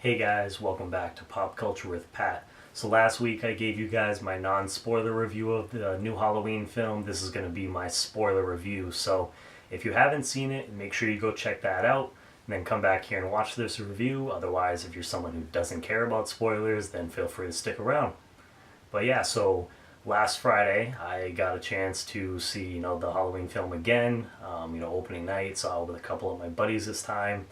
Hey guys, welcome back to Pop Culture with Pat. So last week I gave you guys my non-spoiler review of the new Halloween film. This is going to be my spoiler review. So if you haven't seen it, make sure you go check that out and then come back here and watch this review. Otherwise, if you're someone who doesn't care about spoilers, then feel free to stick around. But yeah, so last Friday I got a chance to see, the Halloween film again. Opening night, saw it with a couple of my buddies this time,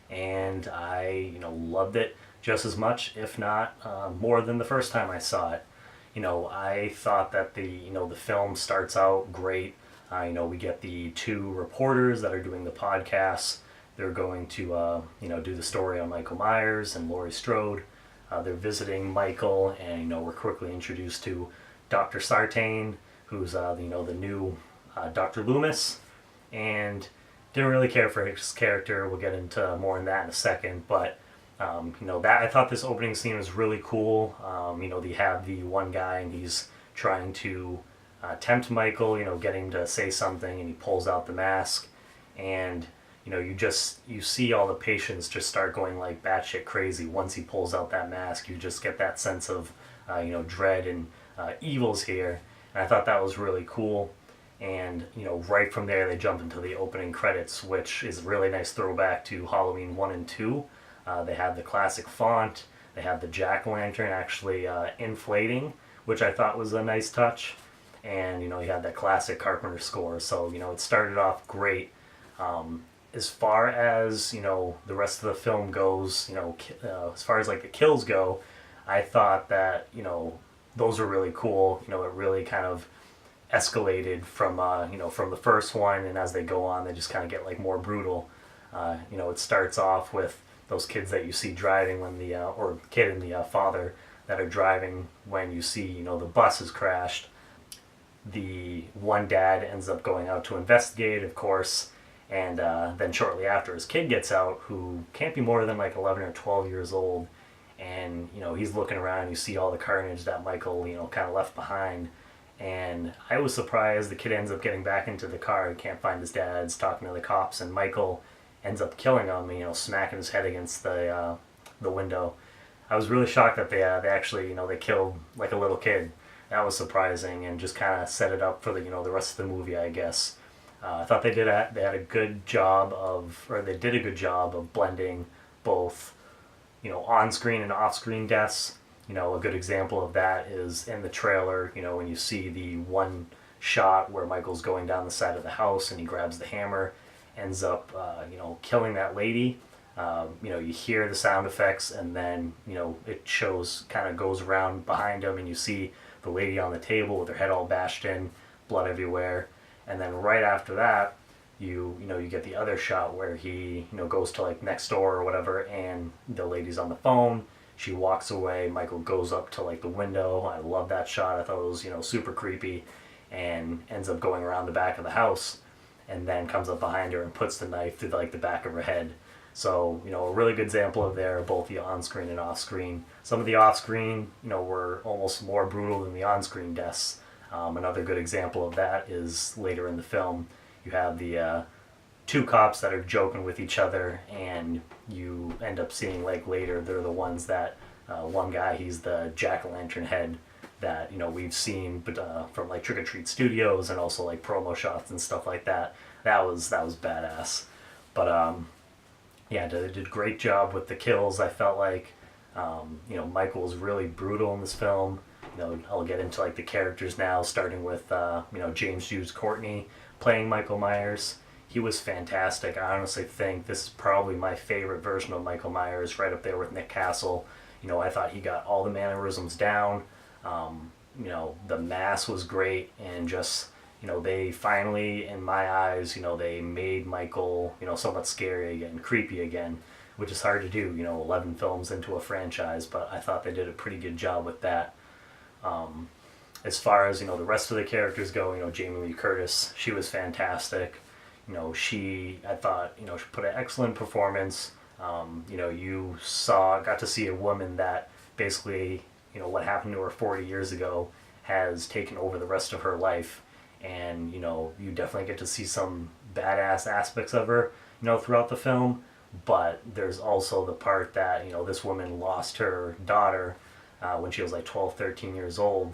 and I loved it just as much, if not more than the first time I saw it. I thought that the film starts out great. We get the two reporters that are doing the podcast. They're going to do the story on Michael Myers and Laurie Strode. They're visiting Michael, and we're quickly introduced to Dr. Sartain, who's the new Dr. Loomis, and didn't really care for his character. We'll get into more in that in a second, but that I thought this opening scene was really cool. They have the one guy and he's trying to tempt Michael, get him to say something, and he pulls out the mask, and you see all the patients just start going like batshit crazy once he pulls out that mask. You just get that sense of dread and evil's here, and I thought that was really cool. And right from there they jump into the opening credits, which is a really nice throwback to Halloween 1 and 2. They have the classic font, they have the jack-o'-lantern actually inflating, which I thought was a nice touch, and you had that classic Carpenter score, so it started off great. As far as the rest of the film goes, as far as like the kills go, I thought that those were really cool. It really kind of escalated from from the first one, and as they go on, they just kind of get like more brutal. It starts off with those kids that you see driving when the or kid and the father that are driving when you see the bus has crashed. The one dad ends up going out to investigate, of course, and then shortly after his kid gets out, who can't be more than like 11 or 12 years old, and he's looking around. You see all the carnage that Michael kind of left behind. And I was surprised the kid ends up getting back into the car. He can't find his dad's talking to the cops, and Michael ends up killing him, smacking his head against the window. I was really shocked that they actually they killed like a little kid. That was surprising, and just kind of set it up for the rest of the movie, I guess. I thought they did a good job they did a good job of blending both on screen and off screen deaths. A good example of that is in the trailer, when you see the one shot where Michael's going down the side of the house and he grabs the hammer, ends up, killing that lady. You hear the sound effects, and then, it shows, kind of goes around behind him, and you see the lady on the table with her head all bashed in, blood everywhere. And then right after that, you get the other shot where he, goes to like next door or whatever, and the lady's on the phone. She walks away. Michael goes up to like the window. I love that shot. I thought it was super creepy, and ends up going around the back of the house, and then comes up behind her and puts the knife through like the back of her head. So a really good example of there, both the on-screen and off-screen. Some of the off-screen were almost more brutal than the on-screen deaths. Another good example of that is later in the film. You have the two cops that are joking with each other, and you end up seeing like later they're the ones that one guy, he's the jack-o'-lantern head that we've seen, but from like Trick or Treat Studios and also like promo shots and stuff like that. That was badass. But yeah, they did a great job with the kills. I felt like Michael was really brutal in this film. I'll get into like the characters now, starting with James Hughes Courtney playing Michael Myers. He was fantastic. I honestly think this is probably my favorite version of Michael Myers, right up there with Nick Castle. I thought he got all the mannerisms down. The mask was great, and just, they finally, in my eyes, they made Michael, somewhat scary again, creepy again, which is hard to do, 11 films into a franchise, but I thought they did a pretty good job with that. As far as, the rest of the characters go, Jamie Lee Curtis, she was fantastic. I thought, she put an excellent performance. You got to see a woman that basically, what happened to her 40 years ago has taken over the rest of her life. And, you definitely get to see some badass aspects of her, throughout the film. but there's also the part that, this woman lost her daughter when she was like 12, 13 years old,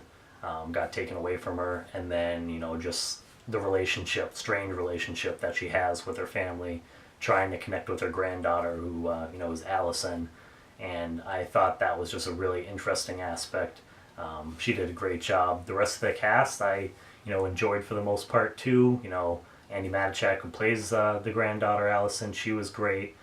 got taken away from her, and then, just the relationship, strained relationship that she has with her family, trying to connect with her granddaughter, who, is Allison. And I thought that was just a really interesting aspect. She did a great job. The rest of the cast, I, enjoyed for the most part too. Andy Matichak, who plays the granddaughter Allison, she was great.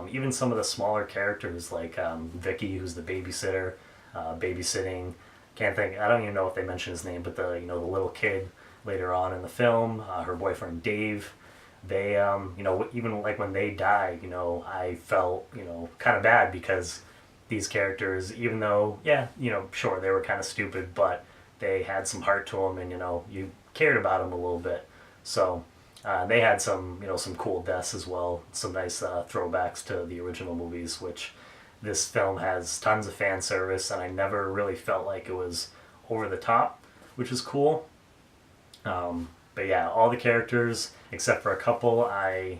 Even some of the smaller characters like Vicky, who's the babysitter, babysitting. Can't think. I don't even know if they mentioned his name, but the little kid later on in the film, her boyfriend Dave. They even like when they die, I felt kind of bad because these characters, even though sure they were kind of stupid, but they had some heart to them, and you cared about them a little bit. So they had some cool deaths as well, some nice throwbacks to the original movies, which this film has tons of fan service, and I never really felt like it was over the top, which is cool. But yeah, all the characters except for a couple I,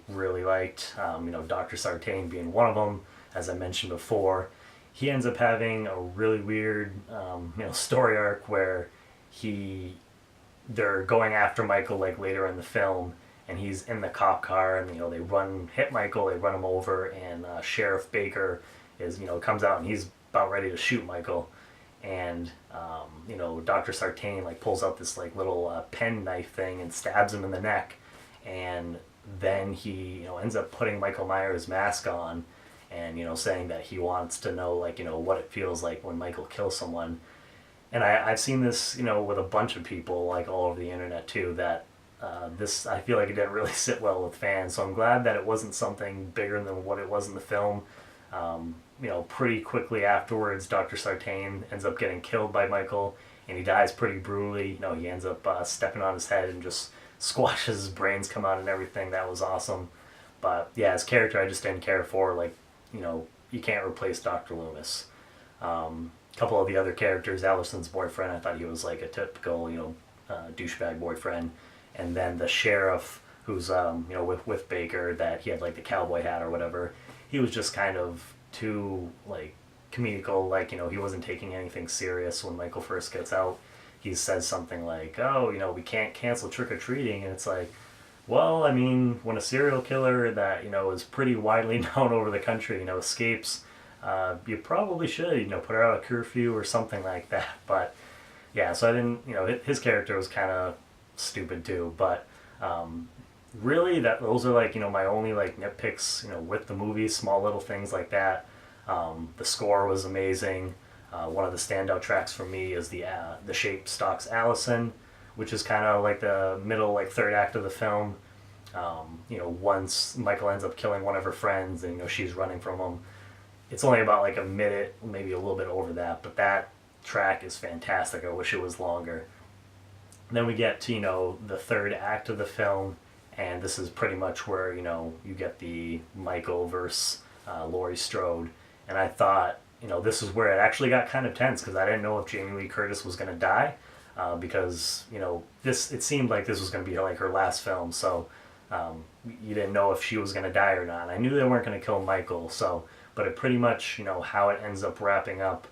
really liked. Dr. Sartain being one of them, as I mentioned before. He ends up having a really weird, story arc where they're going after Michael like later in the film, and he's in the cop car, and they hit Michael, they run him over, and Sheriff Baker comes out and he's about ready to shoot Michael, and Dr. Sartain like pulls out this like little pen knife thing and stabs him in the neck, and then he ends up putting Michael Myers' mask on, and saying that he wants to know what it feels like when Michael kills someone. And I've seen this with a bunch of people like all over the internet too, that this, I feel like it didn't really sit well with fans, so I'm glad that it wasn't something bigger than what it was in the film. Pretty quickly afterwards, Dr. Sartain ends up getting killed by Michael, and he dies pretty brutally. He ends up stepping on his head and just squashes his brains come out and everything. That was awesome. But yeah, his character I just didn't care for. You can't replace Dr. Loomis. A couple of the other characters, Allison's boyfriend, I thought he was like a typical, douchebag boyfriend. And then the sheriff, who's, with Baker, that he had like the cowboy hat or whatever, he was just kind of too like comedical. He wasn't taking anything serious. When Michael first gets out, he says something like, oh, we can't cancel trick-or-treating, and it's like, well, I mean, when a serial killer that is pretty widely known over the country escapes, you probably should put her out a curfew or something like that. But yeah, so I didn't, his character was kind of stupid too, but really those are like my only like nitpicks with the movie, small little things like that. The score was amazing. One of the standout tracks for me is the Shape Stalks Allison, which is kind of like the middle like third act of the film. Once Michael ends up killing one of her friends, and she's running from him. It's only about like a minute, maybe a little bit over that, but that track is fantastic. I wish it was longer. Then we get to the third act of the film, and this is pretty much where you get the Michael versus Laurie Strode, and I thought this is where it actually got kind of tense, because I didn't know if Jamie Lee Curtis was going to die, because it seemed like this was going to be like her last film, so you didn't know if she was going to die or not. And I knew they weren't going to kill Michael, so but it pretty much how it ends up wrapping up,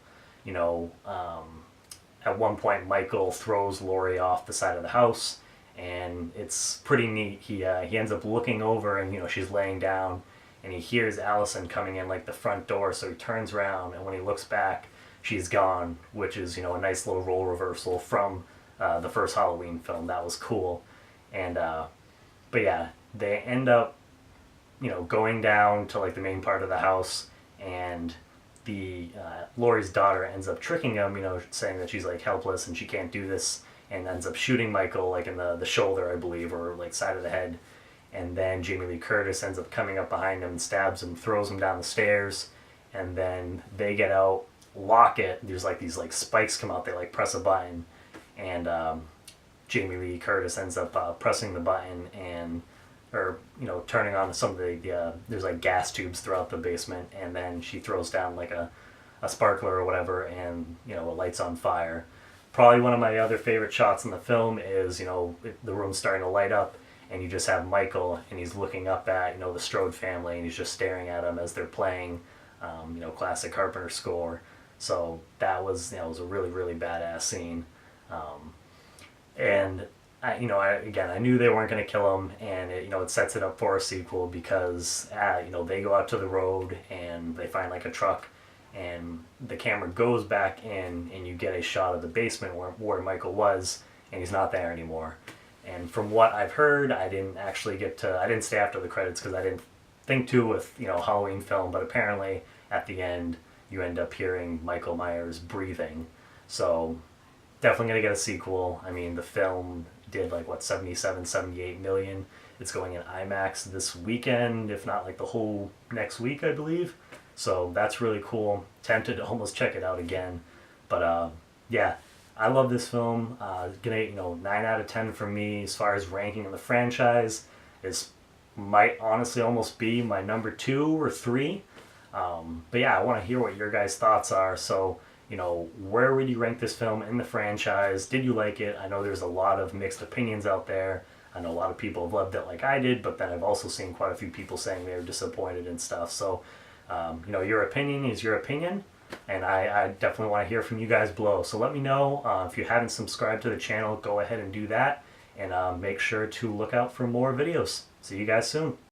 at one point Michael throws Laurie off the side of the house, and it's pretty neat. He ends up looking over, and she's laying down, and he hears Allison coming in like the front door, so he turns around, and when he looks back, she's gone, which is a nice little role reversal from the first Halloween film. That was cool. And but yeah, they end up going down to like the main part of the house, and the Laurie's daughter ends up tricking him, saying that she's like helpless and she can't do this, and ends up shooting Michael like in the shoulder, I believe, or like side of the head. And then Jamie Lee Curtis ends up coming up behind him and stabs him, throws him down the stairs, and then they get out, lock it. There's like these like spikes come out. They like press a button, and Jamie Lee Curtis ends up pressing the button and turning on some of the there's like gas tubes throughout the basement, and then she throws down like a sparkler or whatever, and it lights on fire. Probably one of my other favorite shots in the film is the room starting to light up, and you just have Michael, and he's looking up at, you know, the Strode family, and he's just staring at them as they're playing, you know, classic Carpenter score. So that was, you know, was a really really badass scene. And again, I knew they weren't going to kill him, and it, you know, it sets it up for a sequel because you know, they go out to the road and they find like a truck, and the camera goes back in, and you get a shot of the basement where Michael was, and he's not there anymore. And from what I've heard, I didn't stay after the credits because I didn't think to with, you know, Halloween film, but apparently at the end you end up hearing Michael Myers breathing. So definitely gonna get a sequel. I mean, the film did like what, 77, 78 million. It's going in IMAX this weekend, if not like the whole next week, I believe. So that's really cool. Tempted to almost check it out again, but yeah, I love this film. Gonna, you know, 9 out of 10 for me as far as ranking in the franchise. This might honestly almost be my number 2 or 3. But yeah, I want to hear what your guys' thoughts are. So, you know, where would you rank this film in the franchise? Did you like it? I know there's a lot of mixed opinions out there. I know a lot of people have loved it like I did, but then I've also seen quite a few people saying they were disappointed and stuff. So, you know, your opinion is your opinion, and I definitely want to hear from you guys below. So let me know. If you haven't subscribed to the channel, go ahead and do that, and make sure to look out for more videos. See you guys soon.